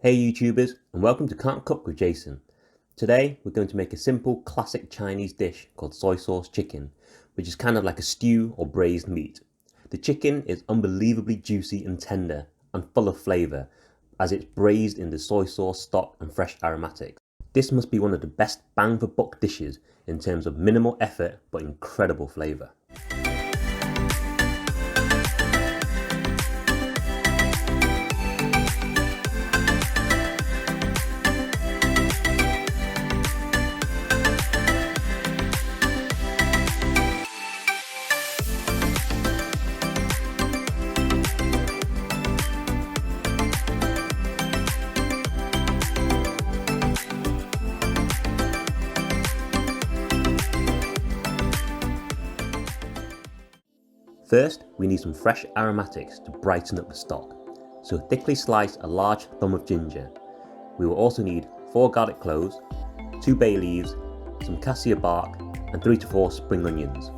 Hey YouTubers, and welcome to Can't Cook with Jason. Today we're going to make a simple classic Chinese dish called soy sauce chicken, which is kind of like a stew or braised meat. The chicken is unbelievably juicy and tender and full of flavour as it's braised in the soy sauce stock and fresh aromatics. This must be one of the best bang for buck dishes in terms of minimal effort but incredible flavour. First, we need some fresh aromatics to brighten up the stock. So thickly slice a large thumb of ginger. We will also need 4 garlic cloves, 2 bay leaves, some cassia bark and 3 to 4 spring onions.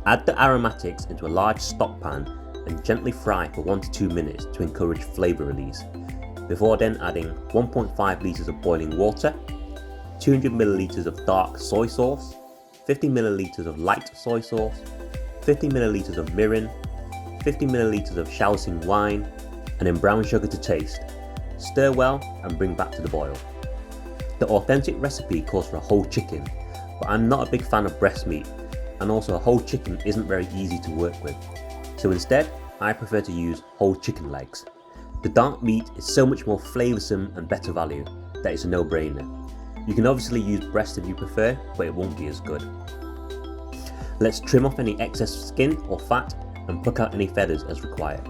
Add the aromatics into a large stock pan and gently fry for 1 to 2 minutes to encourage flavour release, before then adding 1.5 litres of boiling water, 200 millilitres of dark soy sauce, 50 millilitres of light soy sauce, 50 millilitres of mirin, 50 millilitres of Shaoxing wine, and then brown sugar to taste. Stir well and bring back to the boil. The authentic recipe calls for a whole chicken, but I'm not a big fan of breast meat, and also a whole chicken isn't very easy to work with. So instead, I prefer to use whole chicken legs. The dark meat is so much more flavoursome and better value that it's a no-brainer. You can obviously use breast if you prefer, but it won't be as good. Let's trim off any excess skin or fat and pluck out any feathers as required.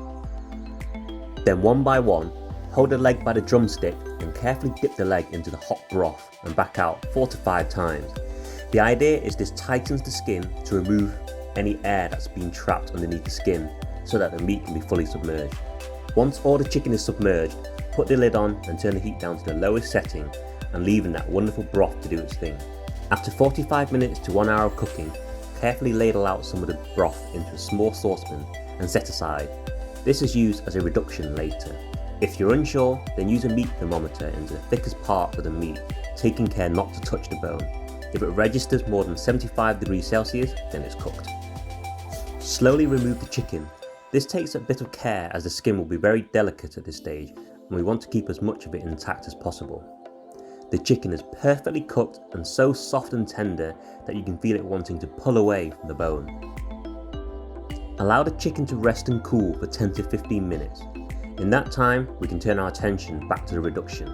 Then one by one, hold the leg by the drumstick and carefully dip the leg into the hot broth and back out 4 to 5 times. The idea is this tightens the skin to remove any air that's been trapped underneath the skin so that the meat can be fully submerged. Once all the chicken is submerged, put the lid on and turn the heat down to the lowest setting and leaving that wonderful broth to do its thing. After 45 minutes to 1 hour of cooking, carefully ladle out some of the broth into a small saucepan and set aside. This is used as a reduction later. If you're unsure, then use a meat thermometer into the thickest part of the meat, taking care not to touch the bone. If it registers more than 75 degrees Celsius, then it's cooked. Slowly remove the chicken. This takes a bit of care as the skin will be very delicate at this stage and we want to keep as much of it intact as possible. The chicken is perfectly cooked and so soft and tender that you can feel it wanting to pull away from the bone. Allow the chicken to rest and cool for 10 to 15 minutes. In that time, we can turn our attention back to the reduction.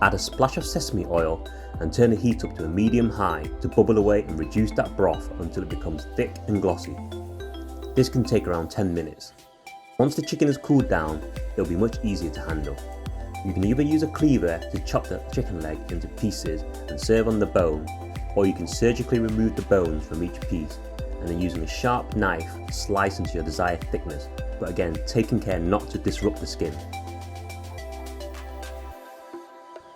Add a splash of sesame oil and turn the heat up to a medium-high to bubble away and reduce that broth until it becomes thick and glossy. This can take around 10 minutes. Once the chicken has cooled down, it will be much easier to handle. You can either use a cleaver to chop the chicken leg into pieces and serve on the bone, or you can surgically remove the bones from each piece and then using a sharp knife slice into your desired thickness, but again taking care not to disrupt the skin.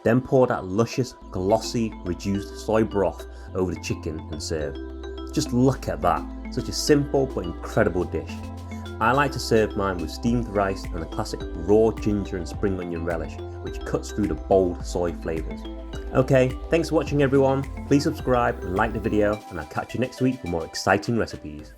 Then pour that luscious, glossy, reduced soy broth over the chicken and serve. Just look at that, such a simple but incredible dish. I like to serve mine with steamed rice and a classic raw ginger and spring onion relish, which cuts through the bold soy flavours. Okay, thanks for watching everyone. Please subscribe and like the video, and I'll catch you next week for more exciting recipes.